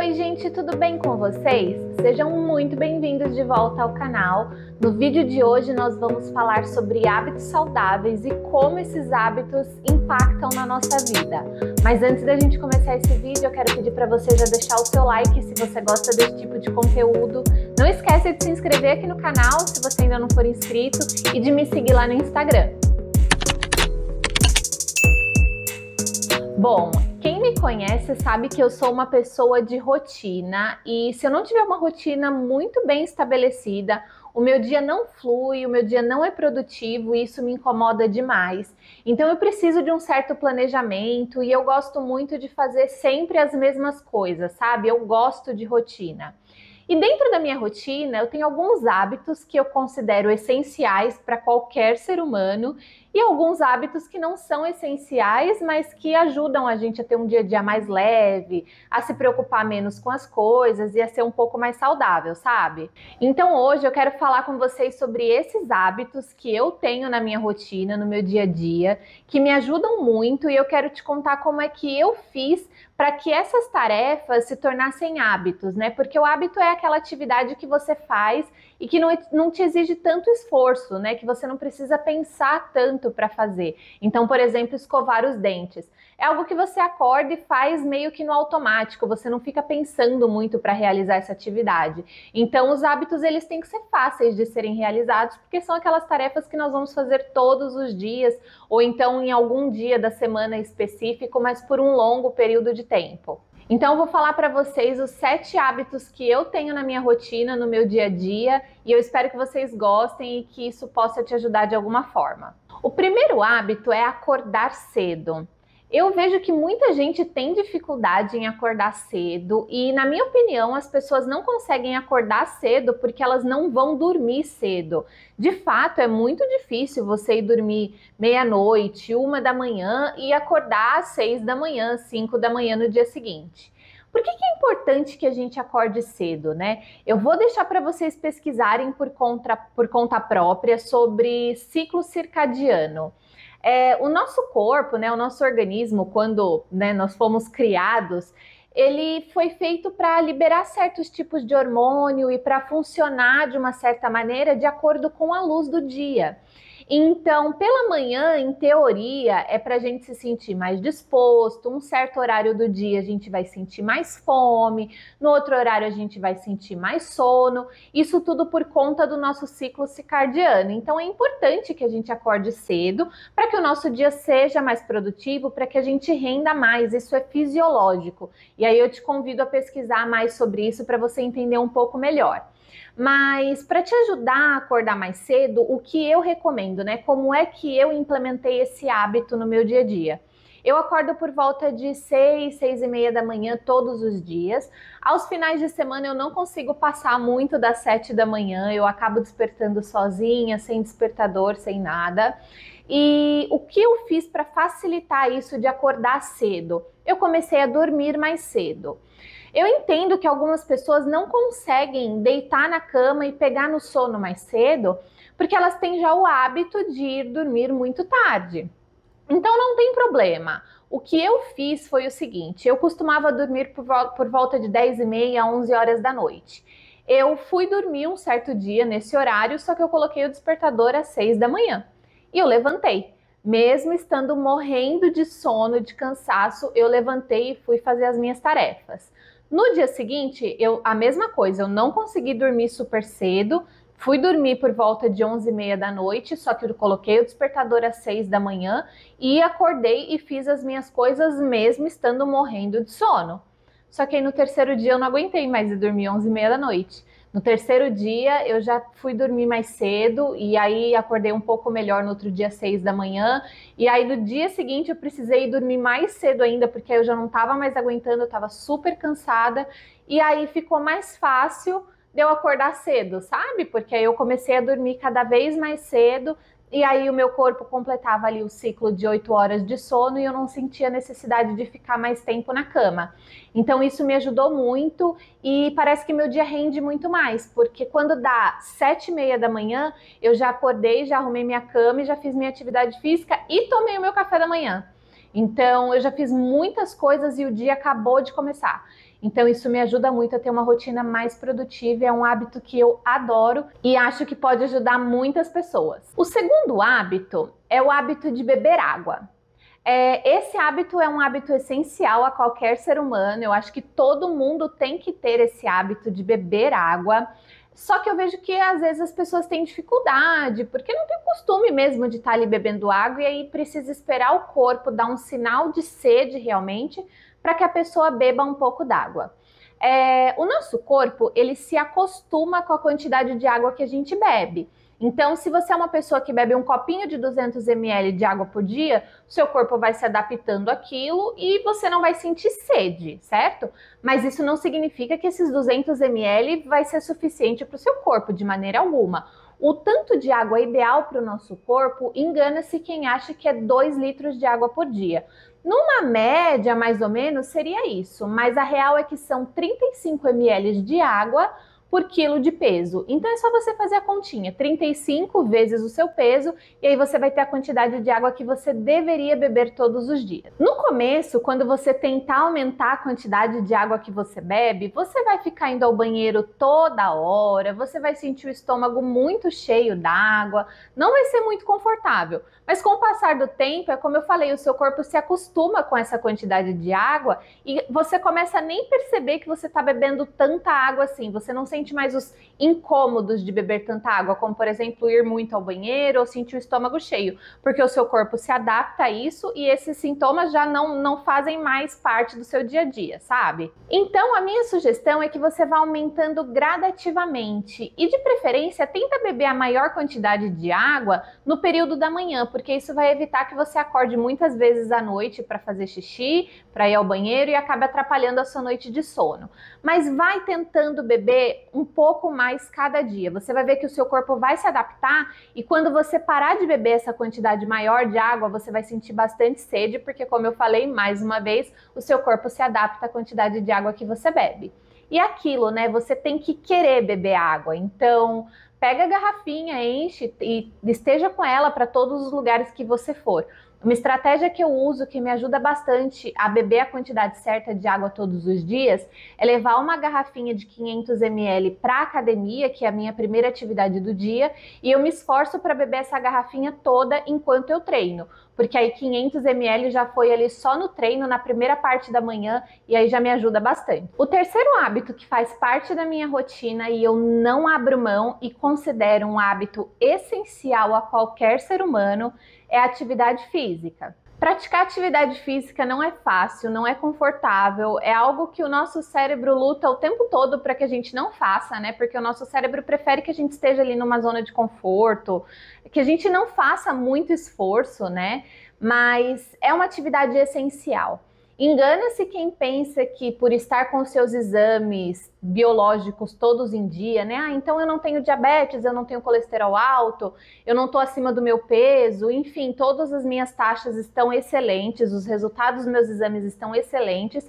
Oi, gente, tudo bem com vocês? Sejam muito bem-vindos de volta ao canal. No vídeo de hoje nós vamos falar sobre hábitos saudáveis e como esses hábitos impactam na nossa vida. Mas antes da gente começar esse vídeo, eu quero pedir para você já deixar o seu like se você gosta desse tipo de conteúdo. Não esqueça de se inscrever aqui no canal se você ainda não for inscrito e de me seguir lá no Instagram. Bom, quem me conhece sabe que eu sou uma pessoa de rotina e se eu não tiver uma rotina muito bem estabelecida, o meu dia não flui, o meu dia não é produtivo e isso me incomoda demais. Então eu preciso de um certo planejamento e eu gosto muito de fazer sempre as mesmas coisas, sabe? Eu gosto de rotina. E dentro da minha rotina, eu tenho alguns hábitos que eu considero essenciais para qualquer ser humano e alguns hábitos que não são essenciais, mas que ajudam a gente a ter um dia a dia mais leve, a se preocupar menos com as coisas e a ser um pouco mais saudável, sabe? Então hoje eu quero falar com vocês sobre esses hábitos que eu tenho na minha rotina, no meu dia a dia, que me ajudam muito e eu quero te contar como é que eu fiz para que essas tarefas se tornassem hábitos, né? Porque o hábito é aquela atividade que você faz e que não te exige tanto esforço, né? Que você não precisa pensar tanto para fazer. Então, por exemplo, escovar os dentes. É algo que você acorda e faz meio que no automático, você não fica pensando muito para realizar essa atividade. Então, os hábitos, eles têm que ser fáceis de serem realizados, porque são aquelas tarefas que nós vamos fazer todos os dias, ou então em algum dia da semana específico, mas por um longo período de tempo. Então eu vou falar para vocês os 7 hábitos que eu tenho na minha rotina, no meu dia a dia, e eu espero que vocês gostem e que isso possa te ajudar de alguma forma. O primeiro hábito é acordar cedo. Eu vejo que muita gente tem dificuldade em acordar cedo e, na minha opinião, as pessoas não conseguem acordar cedo porque elas não vão dormir cedo. De fato, é muito difícil você ir dormir meia-noite, 1 da manhã e acordar às 6 da manhã, 5 da manhã no dia seguinte. Por que é importante que a gente acorde cedo, né? Eu vou deixar para vocês pesquisarem por conta própria sobre ciclo circadiano. O nosso corpo, né, o nosso organismo, quando nós fomos criados, ele foi feito para liberar certos tipos de hormônio e para funcionar de uma certa maneira de acordo com a luz do dia. Então, pela manhã, em teoria, é para a gente se sentir mais disposto, um certo horário do dia a gente vai sentir mais fome, no outro horário a gente vai sentir mais sono, isso tudo por conta do nosso ciclo circadiano. Então, é importante que a gente acorde cedo para que o nosso dia seja mais produtivo, para que a gente renda mais, isso é fisiológico. E aí eu te convido a pesquisar mais sobre isso para você entender um pouco melhor. Mas para te ajudar a acordar mais cedo, o que eu recomendo, né? Como é que eu implementei esse hábito no meu dia a dia? Eu acordo por volta de 6, 6 e meia da manhã todos os dias. Aos finais de semana eu não consigo passar muito das 7 da manhã, eu acabo despertando sozinha, sem despertador, sem nada. E o que eu fiz para facilitar isso de acordar cedo? Eu comecei a dormir mais cedo. Eu entendo que algumas pessoas não conseguem deitar na cama e pegar no sono mais cedo, porque elas têm já o hábito de ir dormir muito tarde. Então não tem problema. O que eu fiz foi o seguinte, eu costumava dormir por volta de 10 e meia, 11 horas da noite. Eu fui dormir um certo dia nesse horário, só que eu coloquei o despertador às 6 da manhã. E eu levantei. Mesmo estando morrendo de sono, de cansaço, eu levantei e fui fazer as minhas tarefas. No dia seguinte, a mesma coisa, eu não consegui dormir super cedo, fui dormir por volta de 11 e meia da noite, só que eu coloquei o despertador às 6 da manhã e acordei e fiz as minhas coisas mesmo estando morrendo de sono. Só que aí no terceiro dia eu não aguentei mais de dormir 11 e meia da noite. No terceiro dia eu já fui dormir mais cedo e aí acordei um pouco melhor no outro dia às 6 da manhã. E aí no dia seguinte eu precisei dormir mais cedo ainda, porque eu já não estava mais aguentando, eu estava super cansada. E aí ficou mais fácil de eu acordar cedo, sabe? Porque aí eu comecei a dormir cada vez mais cedo. E aí o meu corpo completava ali o ciclo de 8 horas de sono e eu não sentia necessidade de ficar mais tempo na cama. Então isso me ajudou muito e parece que meu dia rende muito mais, porque quando dá 7 e meia da manhã, eu já acordei, já arrumei minha cama e já fiz minha atividade física e tomei o meu café da manhã. Então eu já fiz muitas coisas e o dia acabou de começar. Então isso me ajuda muito a ter uma rotina mais produtiva, é um hábito que eu adoro e acho que pode ajudar muitas pessoas. O segundo hábito é o hábito de beber água. Esse hábito é um hábito essencial a qualquer ser humano, eu acho que todo mundo tem que ter esse hábito de beber água. Só que eu vejo que às vezes as pessoas têm dificuldade, porque não tem o costume mesmo de estar ali bebendo água e aí precisa esperar o corpo dar um sinal de sede realmente para que a pessoa beba um pouco d'água. O nosso corpo, ele se acostuma com a quantidade de água que a gente bebe. Então, se você é uma pessoa que bebe um copinho de 200 ml de água por dia, seu corpo vai se adaptando àquilo e você não vai sentir sede, certo? Mas isso não significa que esses 200 ml vai ser suficiente para o seu corpo, de maneira alguma. O tanto de água ideal para o nosso corpo, engana-se quem acha que é 2 litros de água por dia. Numa média, mais ou menos, seria isso, mas a real é que são 35 ml de água por quilo de peso. Então é só você fazer a continha, 35 vezes o seu peso, e aí você vai ter a quantidade de água que você deveria beber todos os dias. No começo, quando você tentar aumentar a quantidade de água que você bebe, você vai ficar indo ao banheiro toda hora, você vai sentir o estômago muito cheio d'água, não vai ser muito confortável. Mas com o passar do tempo, é como eu falei, o seu corpo se acostuma com essa quantidade de água e você começa a nem perceber que você está bebendo tanta água assim, você não sente mais os incômodos de beber tanta água, como por exemplo ir muito ao banheiro ou sentir o estômago cheio, porque o seu corpo se adapta a isso e esses sintomas já não fazem mais parte do seu dia a dia, sabe? Então a minha sugestão é que você vá aumentando gradativamente e de preferência tenta beber a maior quantidade de água no período da manhã, porque isso vai evitar que você acorde muitas vezes à noite para fazer xixi, para ir ao banheiro e acabe atrapalhando a sua noite de sono. Mas vai tentando beber um pouco mais cada dia. Você vai ver que o seu corpo vai se adaptar e quando você parar de beber essa quantidade maior de água, você vai sentir bastante sede, porque como eu falei mais uma vez, o seu corpo se adapta à quantidade de água que você bebe. E aquilo, né? Você tem que querer beber água. Então, pega a garrafinha, enche e esteja com ela para todos os lugares que você for. Uma estratégia que eu uso, que me ajuda bastante a beber a quantidade certa de água todos os dias, é levar uma garrafinha de 500 ml para a academia, que é a minha primeira atividade do dia, e eu me esforço para beber essa garrafinha toda enquanto eu treino, porque aí 500 ml já foi ali só no treino, na primeira parte da manhã, e aí já me ajuda bastante. O terceiro hábito que faz parte da minha rotina e eu não abro mão e considero um hábito essencial a qualquer ser humano é a atividade física. Praticar atividade física não é fácil, não é confortável, é algo que o nosso cérebro luta o tempo todo para que a gente não faça, né? Porque o nosso cérebro prefere que a gente esteja ali numa zona de conforto, que a gente não faça muito esforço, né? Mas é uma atividade essencial. Engana-se quem pensa que por estar com seus exames biológicos todos em dia, né? Ah, então eu não tenho diabetes, eu não tenho colesterol alto, eu não estou acima do meu peso, enfim, todas as minhas taxas estão excelentes, os resultados dos meus exames estão excelentes,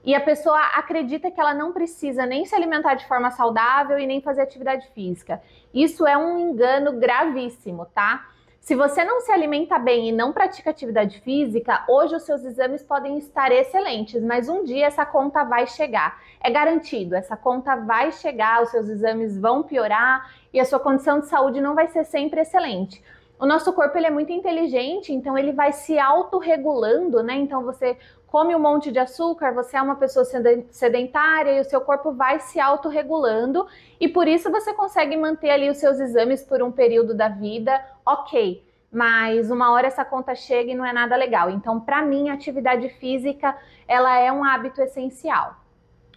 e a pessoa acredita que ela não precisa nem se alimentar de forma saudável e nem fazer atividade física. Isso é um engano gravíssimo, tá? Se você não se alimenta bem e não pratica atividade física, hoje os seus exames podem estar excelentes, mas um dia essa conta vai chegar. É garantido, essa conta vai chegar, os seus exames vão piorar e a sua condição de saúde não vai ser sempre excelente. O nosso corpo ele é muito inteligente, então ele vai se autorregulando, né? Então você come um monte de açúcar, você é uma pessoa sedentária e o seu corpo vai se autorregulando e por isso você consegue manter ali os seus exames por um período da vida, ok. Mas uma hora essa conta chega e não é nada legal. Então, para mim, a atividade física, ela é um hábito essencial.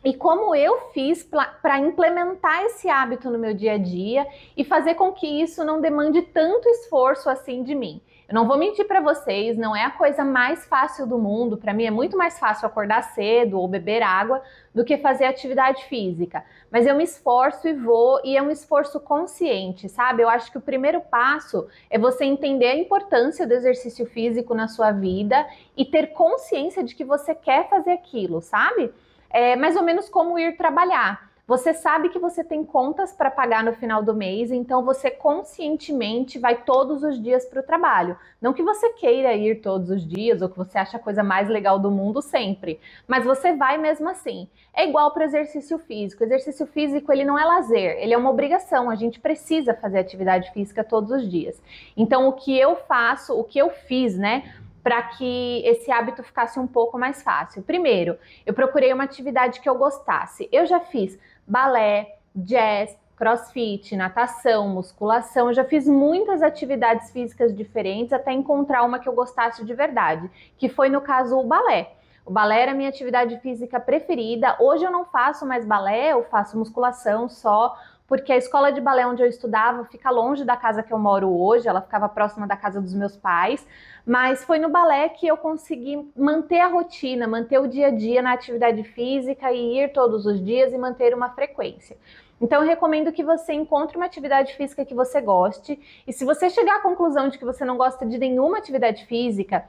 E como eu fiz para implementar esse hábito no meu dia a dia e fazer com que isso não demande tanto esforço assim de mim. Eu não vou mentir para vocês, não é a coisa mais fácil do mundo. Para mim é muito mais fácil acordar cedo ou beber água do que fazer atividade física. Mas eu me esforço e vou, e é um esforço consciente, sabe? Eu acho que o primeiro passo é você entender a importância do exercício físico na sua vida e ter consciência de que você quer fazer aquilo, sabe? É mais ou menos como ir trabalhar. Você sabe que você tem contas para pagar no final do mês, então você conscientemente vai todos os dias para o trabalho. Não que você queira ir todos os dias ou que você acha a coisa mais legal do mundo sempre, mas você vai mesmo assim. É igual para o exercício físico. O exercício físico, ele não é lazer, ele é uma obrigação. A gente precisa fazer atividade física todos os dias. Então, o que eu faço, o que eu fiz, né, para que esse hábito ficasse um pouco mais fácil? Primeiro, eu procurei uma atividade que eu gostasse. Eu já fiz balé, jazz, crossfit, natação, musculação. Eu já fiz muitas atividades físicas diferentes até encontrar uma que eu gostasse de verdade, que foi, no caso, o balé. O balé era a minha atividade física preferida. Hoje eu não faço mais balé, eu faço musculação só, porque a escola de balé onde eu estudava fica longe da casa que eu moro hoje, ela ficava próxima da casa dos meus pais, mas foi no balé que eu consegui manter a rotina, manter o dia a dia na atividade física e ir todos os dias e manter uma frequência. Então, eu recomendo que você encontre uma atividade física que você goste, e se você chegar à conclusão de que você não gosta de nenhuma atividade física,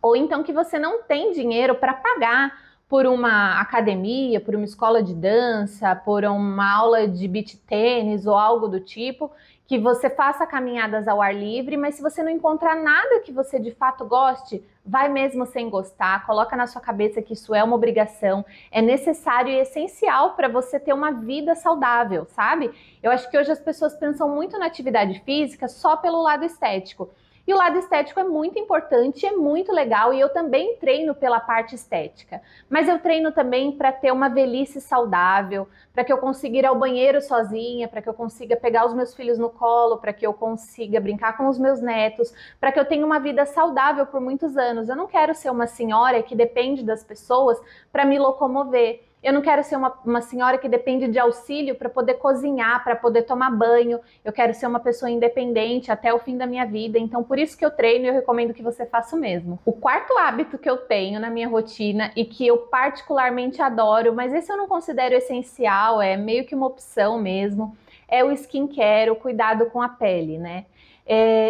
ou então que você não tem dinheiro para pagar por uma academia, por uma escola de dança, por uma aula de beach tênis ou algo do tipo, que você faça caminhadas ao ar livre, mas se você não encontrar nada que você de fato goste, vai mesmo sem gostar, coloca na sua cabeça que isso é uma obrigação, é necessário e essencial para você ter uma vida saudável, sabe? Eu acho que hoje as pessoas pensam muito na atividade física só pelo lado estético. E o lado estético é muito importante, é muito legal, e eu também treino pela parte estética. Mas eu treino também para ter uma velhice saudável, para que eu consiga ir ao banheiro sozinha, para que eu consiga pegar os meus filhos no colo, para que eu consiga brincar com os meus netos, para que eu tenha uma vida saudável por muitos anos. Eu não quero ser uma senhora que depende das pessoas para me locomover. Eu não quero ser uma senhora que depende de auxílio para poder cozinhar, para poder tomar banho. Eu quero ser uma pessoa independente até o fim da minha vida. Então, por isso que eu treino e eu recomendo que você faça o mesmo. O quarto hábito que eu tenho na minha rotina e que eu particularmente adoro, mas esse eu não considero essencial, é meio que uma opção mesmo, é o skincare, o cuidado com a pele, né?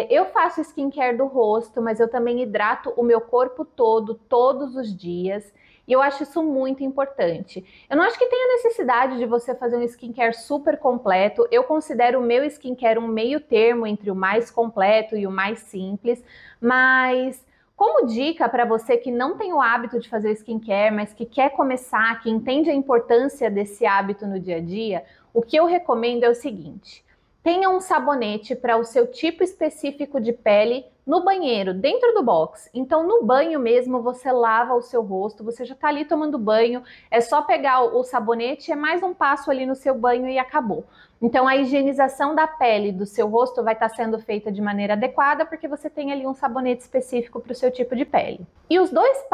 Eu faço skincare do rosto, mas eu também hidrato o meu corpo todo, todos os dias. E eu acho isso muito importante. Eu não acho que tenha necessidade de você fazer um skincare super completo. Eu considero o meu skincare um meio termo entre o mais completo e o mais simples. Mas, como dica para você que não tem o hábito de fazer skincare, mas que quer começar, que entende a importância desse hábito no dia a dia, o que eu recomendo é o seguinte: tenha um sabonete para o seu tipo específico de pele no banheiro, dentro do box. Então, no banho mesmo, você lava o seu rosto, você já tá ali tomando banho, é só pegar o sabonete, é mais um passo ali no seu banho e acabou. Então, a higienização da pele do seu rosto vai estar sendo feita de maneira adequada, porque você tem ali um sabonete específico para o seu tipo de pele. E os dois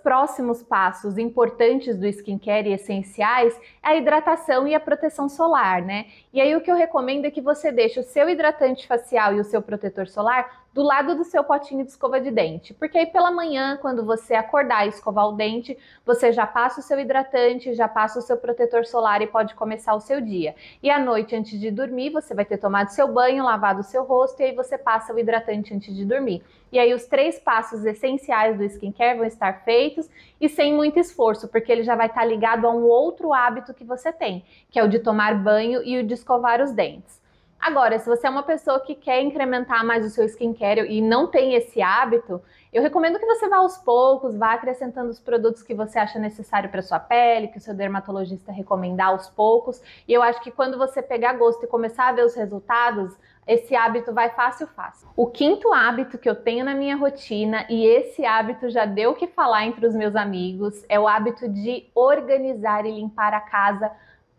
próximos passos importantes do skincare e essenciais é a hidratação e a proteção solar, né? E aí o que eu recomendo é que você deixe o seu hidratante facial e o seu protetor solar do lado do seu potinho de escova de dente, porque aí pela manhã, quando você acordar e escovar o dente, você já passa o seu hidratante, já passa o seu protetor solar e pode começar o seu dia. E à noite, antes de dormir, você vai ter tomado seu banho, lavado o seu rosto, e aí você passa o hidratante antes de dormir. E aí os 3 passos essenciais do skincare vão estar feitos e sem muito esforço, porque ele já vai estar ligado a um outro hábito que você tem, que é o de tomar banho e o de escovar os dentes. Agora, se você é uma pessoa que quer incrementar mais o seu skincare e não tem esse hábito, eu recomendo que você vá aos poucos, vá acrescentando os produtos que você acha necessário para sua pele, que o seu dermatologista recomendar aos poucos. E eu acho que quando você pegar gosto e começar a ver os resultados, esse hábito vai fácil, fácil. O quinto hábito que eu tenho na minha rotina, e esse hábito já deu o que falar entre os meus amigos, é o hábito de organizar e limpar a casa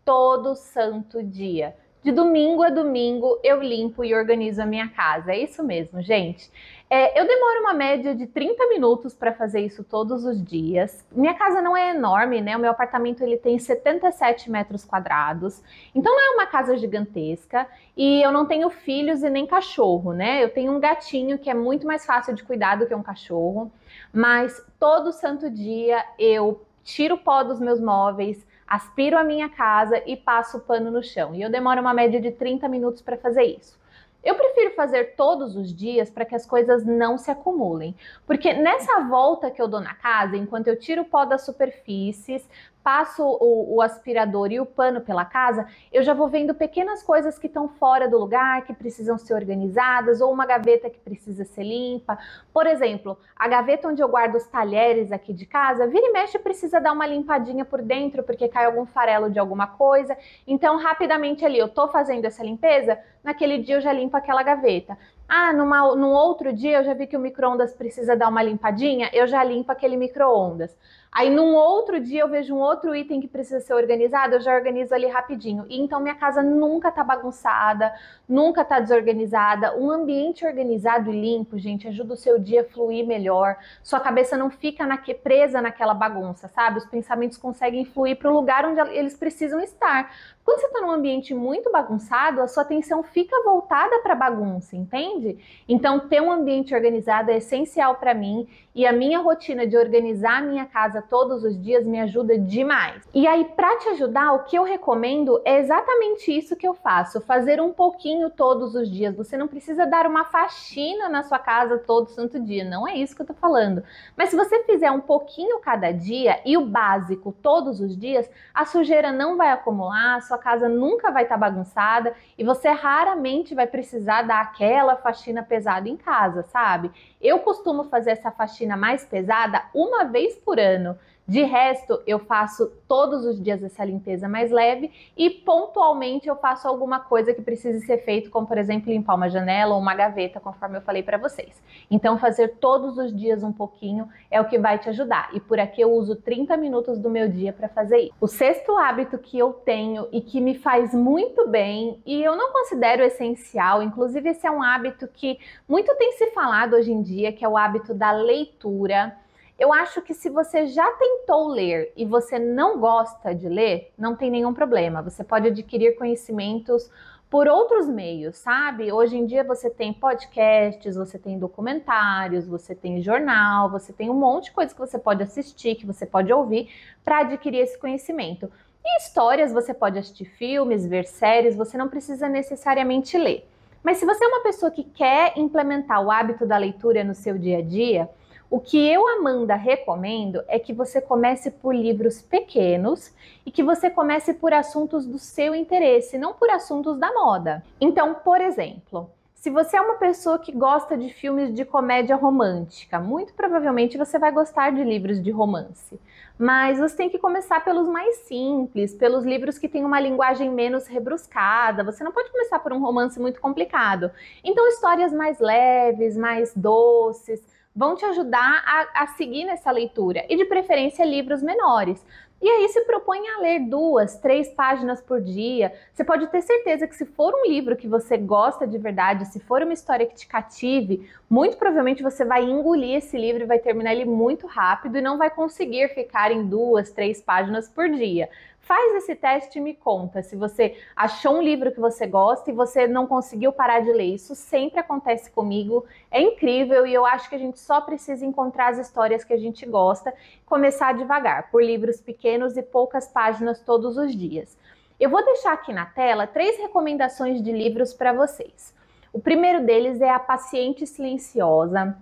todo santo dia. De domingo a domingo eu limpo e organizo a minha casa. É isso mesmo, gente. Eu demoro uma média de 30 minutos para fazer isso todos os dias. Minha casa não é enorme, né? O meu apartamento ele tem 77 metros quadrados. Então não é uma casa gigantesca. E eu não tenho filhos e nem cachorro, né? Eu tenho um gatinho que é muito mais fácil de cuidar do que um cachorro. Mas todo santo dia eu tiro o pó dos meus móveis, aspiro a minha casa e passo o pano no chão. E eu demoro uma média de 30 minutos para fazer isso. Eu prefiro fazer todos os dias para que as coisas não se acumulem. Porque nessa volta que eu dou na casa, enquanto eu tiro o pó das superfícies, passo o aspirador e o pano pela casa, eu já vou vendo pequenas coisas que estão fora do lugar, que precisam ser organizadas, ou uma gaveta que precisa ser limpa. Por exemplo, a gaveta onde eu guardo os talheres aqui de casa, vira e mexe precisa dar uma limpadinha por dentro, porque cai algum farelo de alguma coisa. Então, rapidamente ali, eu tô fazendo essa limpeza, naquele dia eu já limpo aquela gaveta. Ah, num outro dia eu já vi que o micro-ondas precisa dar uma limpadinha, eu já limpo aquele micro-ondas. Aí num outro dia eu vejo um outro item que precisa ser organizado, eu já organizo ali rapidinho. E então minha casa nunca tá bagunçada, nunca tá desorganizada. Um ambiente organizado e limpo, gente, ajuda o seu dia a fluir melhor. Sua cabeça não fica presa naquela bagunça, sabe? Os pensamentos conseguem fluir para o lugar onde eles precisam estar. Quando você está num ambiente muito bagunçado, a sua atenção fica voltada para a bagunça, entende? Então, ter um ambiente organizado é essencial para mim e a minha rotina de organizar a minha casa todos os dias me ajuda demais. E aí, para te ajudar, o que eu recomendo é exatamente isso que eu faço, fazer um pouquinho todos os dias. Você não precisa dar uma faxina na sua casa todo santo dia, não é isso que eu tô falando. Mas se você fizer um pouquinho cada dia e o básico todos os dias, a sujeira não vai acumular, a sua casa nunca vai estar bagunçada e você raramente vai precisar dar aquela faxina pesada em casa, sabe? Eu costumo fazer essa faxina mais pesada uma vez por ano. De resto, eu faço todos os dias essa limpeza mais leve e pontualmente eu faço alguma coisa que precise ser feito, como por exemplo limpar uma janela ou uma gaveta, conforme eu falei para vocês. Então fazer todos os dias um pouquinho é o que vai te ajudar. E por aqui eu uso 30 minutos do meu dia para fazer isso. O sexto hábito que eu tenho e que me faz muito bem, e eu não considero essencial, inclusive esse é um hábito que muito tem se falado hoje em dia, que é o hábito da leitura. Eu acho que se você já tentou ler e você não gosta de ler, não tem nenhum problema. Você pode adquirir conhecimentos por outros meios, sabe? Hoje em dia você tem podcasts, você tem documentários, você tem jornal, você tem um monte de coisa que você pode assistir, que você pode ouvir para adquirir esse conhecimento. E histórias, você pode assistir filmes, ver séries, você não precisa necessariamente ler. Mas se você é uma pessoa que quer implementar o hábito da leitura no seu dia a dia, o que eu, Amanda, recomendo é que você comece por livros pequenos e que você comece por assuntos do seu interesse, não por assuntos da moda. Então, por exemplo, se você é uma pessoa que gosta de filmes de comédia romântica, muito provavelmente você vai gostar de livros de romance. Mas você tem que começar pelos mais simples, pelos livros que têm uma linguagem menos rebruscada. Você não pode começar por um romance muito complicado. Então, histórias mais leves, mais doces, vão te ajudar a seguir nessa leitura, e de preferência livros menores. E aí se propõe a ler 2, 3 páginas por dia. Você pode ter certeza que se for um livro que você gosta de verdade, se for uma história que te cative, muito provavelmente você vai engolir esse livro e vai terminar ele muito rápido e não vai conseguir ficar em 2, 3 páginas por dia. Faz esse teste e me conta se você achou um livro que você gosta e você não conseguiu parar de ler. Isso sempre acontece comigo, é incrível e eu acho que a gente só precisa encontrar as histórias que a gente gosta, começar devagar, por livros pequenos e poucas páginas todos os dias. Eu vou deixar aqui na tela 3 recomendações de livros para vocês. O primeiro deles é A Paciente Silenciosa,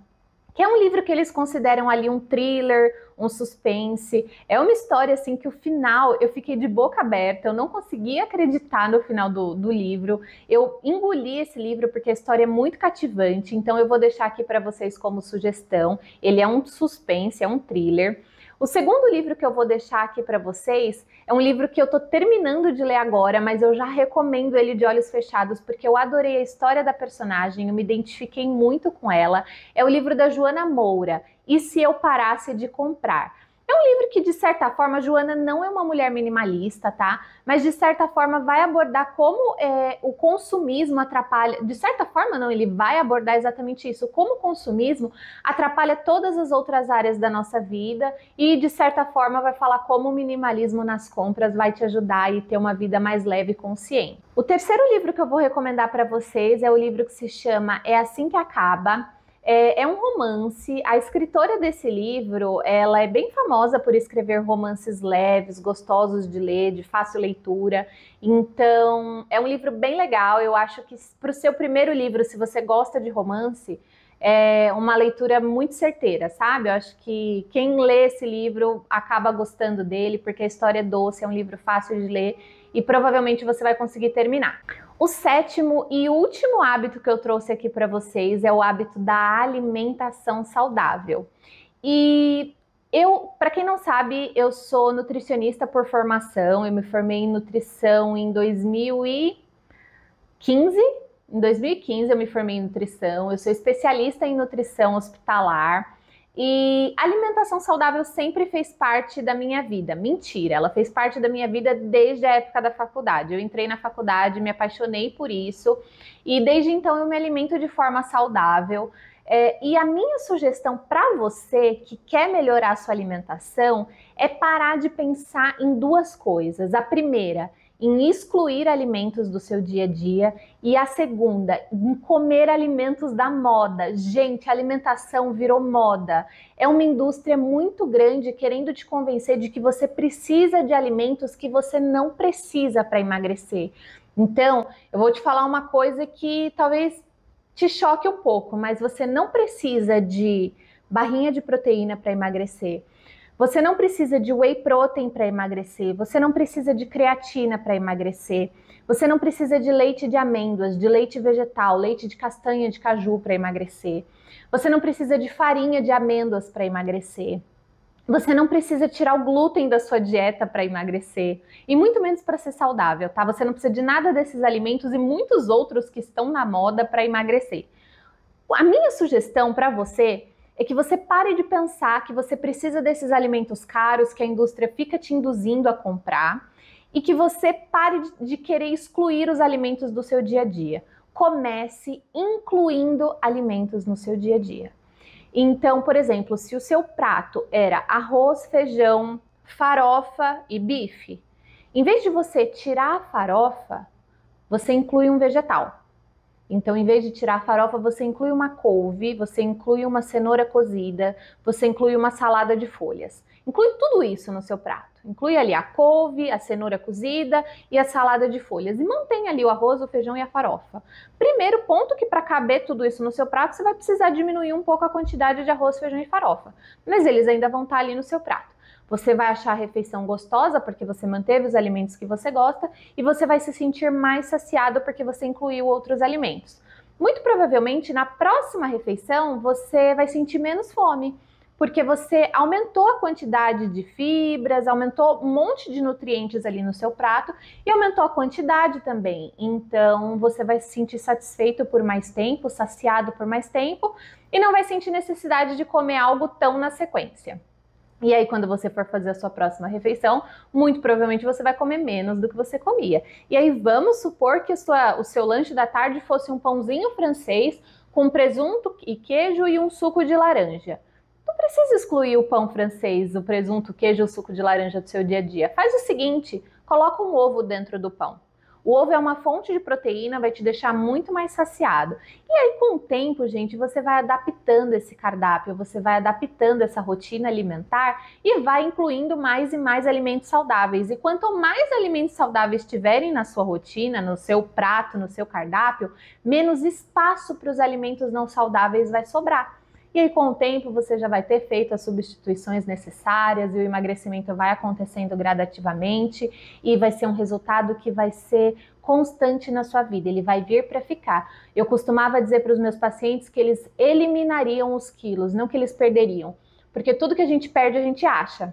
que é um livro que eles consideram ali um thriller, um suspense. É uma história assim que o final eu fiquei de boca aberta, eu não conseguia acreditar no final do livro. Eu engoli esse livro porque a história é muito cativante, então eu vou deixar aqui para vocês como sugestão. Ele é um suspense, é um thriller. O segundo livro que eu vou deixar aqui para vocês é um livro que eu tô terminando de ler agora, mas eu já recomendo ele de olhos fechados porque eu adorei a história da personagem, eu me identifiquei muito com ela. É o livro da Joana Moura, E Se Eu Parasse de Comprar? É um livro que, de certa forma, a Joana não é uma mulher minimalista, tá? Mas, de certa forma, vai abordar como o consumismo atrapalha... De certa forma, não, ele vai abordar exatamente isso. Como o consumismo atrapalha todas as outras áreas da nossa vida e, de certa forma, vai falar como o minimalismo nas compras vai te ajudar a ter uma vida mais leve e consciente. O terceiro livro que eu vou recomendar para vocês é o livro que se chama É Assim que Acaba. É um romance. A escritora desse livro, ela é bem famosa por escrever romances leves, gostosos de ler, de fácil leitura. Então, é um livro bem legal. Eu acho que para o seu primeiro livro, se você gosta de romance, é uma leitura muito certeira, sabe? Eu acho que quem lê esse livro acaba gostando dele, porque a história é doce, é um livro fácil de ler e provavelmente você vai conseguir terminar. O sétimo e último hábito que eu trouxe aqui para vocês é o hábito da alimentação saudável. E para quem não sabe, eu sou nutricionista por formação, eu me formei em nutrição em 2015. Em 2015 eu me formei em nutrição, eu sou especialista em nutrição hospitalar e alimentação saudável sempre fez parte da minha vida. Mentira, ela fez parte da minha vida desde a época da faculdade. Eu entrei na faculdade, me apaixonei por isso e desde então eu me alimento de forma saudável. E a minha sugestão para você que quer melhorar a sua alimentação é parar de pensar em duas coisas. A primeira, em excluir alimentos do seu dia a dia, e a segunda, em comer alimentos da moda. Gente, a alimentação virou moda. É uma indústria muito grande querendo te convencer de que você precisa de alimentos que você não precisa para emagrecer. Então, eu vou te falar uma coisa que talvez te choque um pouco, mas você não precisa de barrinha de proteína para emagrecer. Você não precisa de whey protein para emagrecer, você não precisa de creatina para emagrecer, você não precisa de leite de amêndoas, de leite vegetal, leite de castanha de caju para emagrecer. Você não precisa de farinha de amêndoas para emagrecer. Você não precisa tirar o glúten da sua dieta para emagrecer, e muito menos para ser saudável, tá? Você não precisa de nada desses alimentos e muitos outros que estão na moda para emagrecer. A minha sugestão para você é que você pare de pensar que você precisa desses alimentos caros que a indústria fica te induzindo a comprar e que você pare de querer excluir os alimentos do seu dia a dia. Comece incluindo alimentos no seu dia a dia. Então, por exemplo, se o seu prato era arroz, feijão, farofa e bife, em vez de você tirar a farofa, você inclui um vegetal. Então, em vez de tirar a farofa, você inclui uma couve, você inclui uma cenoura cozida, você inclui uma salada de folhas. Inclui tudo isso no seu prato. Inclui ali a couve, a cenoura cozida e a salada de folhas. E mantém ali o arroz, o feijão e a farofa. Primeiro ponto que para caber tudo isso no seu prato, você vai precisar diminuir um pouco a quantidade de arroz, feijão e farofa. Mas eles ainda vão estar ali no seu prato. Você vai achar a refeição gostosa porque você manteve os alimentos que você gosta e você vai se sentir mais saciado porque você incluiu outros alimentos. Muito provavelmente, na próxima refeição, você vai sentir menos fome, porque você aumentou a quantidade de fibras, aumentou um monte de nutrientes ali no seu prato e aumentou a quantidade também. Então, você vai se sentir satisfeito por mais tempo, saciado por mais tempo e não vai sentir necessidade de comer algo tão na sequência. E aí, quando você for fazer a sua próxima refeição, muito provavelmente você vai comer menos do que você comia. E aí, vamos supor que o seu lanche da tarde fosse um pãozinho francês com presunto e queijo e um suco de laranja. Não precisa excluir o pão francês, o presunto, o queijo e o suco de laranja do seu dia a dia. Faz o seguinte, coloca um ovo dentro do pão. O ovo é uma fonte de proteína, vai te deixar muito mais saciado. E aí, com o tempo, gente, você vai adaptando esse cardápio, você vai adaptando essa rotina alimentar e vai incluindo mais e mais alimentos saudáveis. E quanto mais alimentos saudáveis tiverem na sua rotina, no seu prato, no seu cardápio, menos espaço para os alimentos não saudáveis vai sobrar. E aí, com o tempo, você já vai ter feito as substituições necessárias e o emagrecimento vai acontecendo gradativamente e vai ser um resultado que vai ser constante na sua vida, ele vai vir para ficar. Eu costumava dizer para os meus pacientes que eles eliminariam os quilos, não que eles perderiam, porque tudo que a gente perde, a gente acha.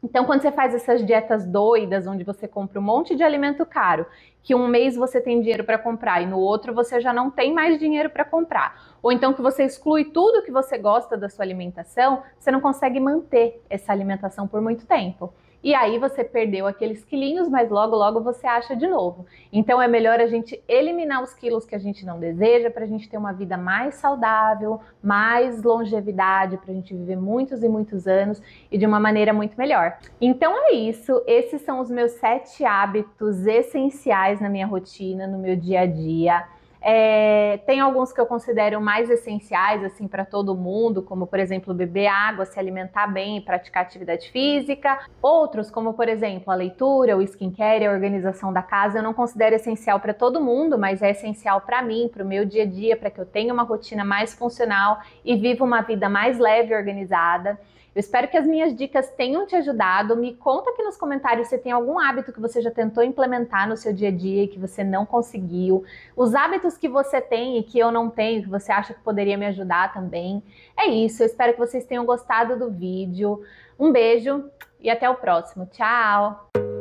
Então, quando você faz essas dietas doidas, onde você compra um monte de alimento caro, que um mês você tem dinheiro para comprar e no outro você já não tem mais dinheiro para comprar, ou então que você exclui tudo que você gosta da sua alimentação, você não consegue manter essa alimentação por muito tempo. E aí você perdeu aqueles quilinhos, mas logo, logo você acha de novo. Então é melhor a gente eliminar os quilos que a gente não deseja para a gente ter uma vida mais saudável, mais longevidade, para a gente viver muitos e muitos anos e de uma maneira muito melhor. Então é isso, esses são os meus 7 hábitos essenciais na minha rotina, no meu dia a dia. Tem alguns que eu considero mais essenciais assim para todo mundo, como por exemplo beber água, se alimentar bem e praticar atividade física. Outros, como por exemplo a leitura, o skincare, a organização da casa, eu não considero essencial para todo mundo, mas é essencial para mim, para o meu dia a dia, para que eu tenha uma rotina mais funcional e viva uma vida mais leve e organizada. Eu espero que as minhas dicas tenham te ajudado. Me conta aqui nos comentários se tem algum hábito que você já tentou implementar no seu dia a dia e que você não conseguiu. Os hábitos que você tem e que eu não tenho, que você acha que poderia me ajudar também. É isso, eu espero que vocês tenham gostado do vídeo. Um beijo e até o próximo. Tchau!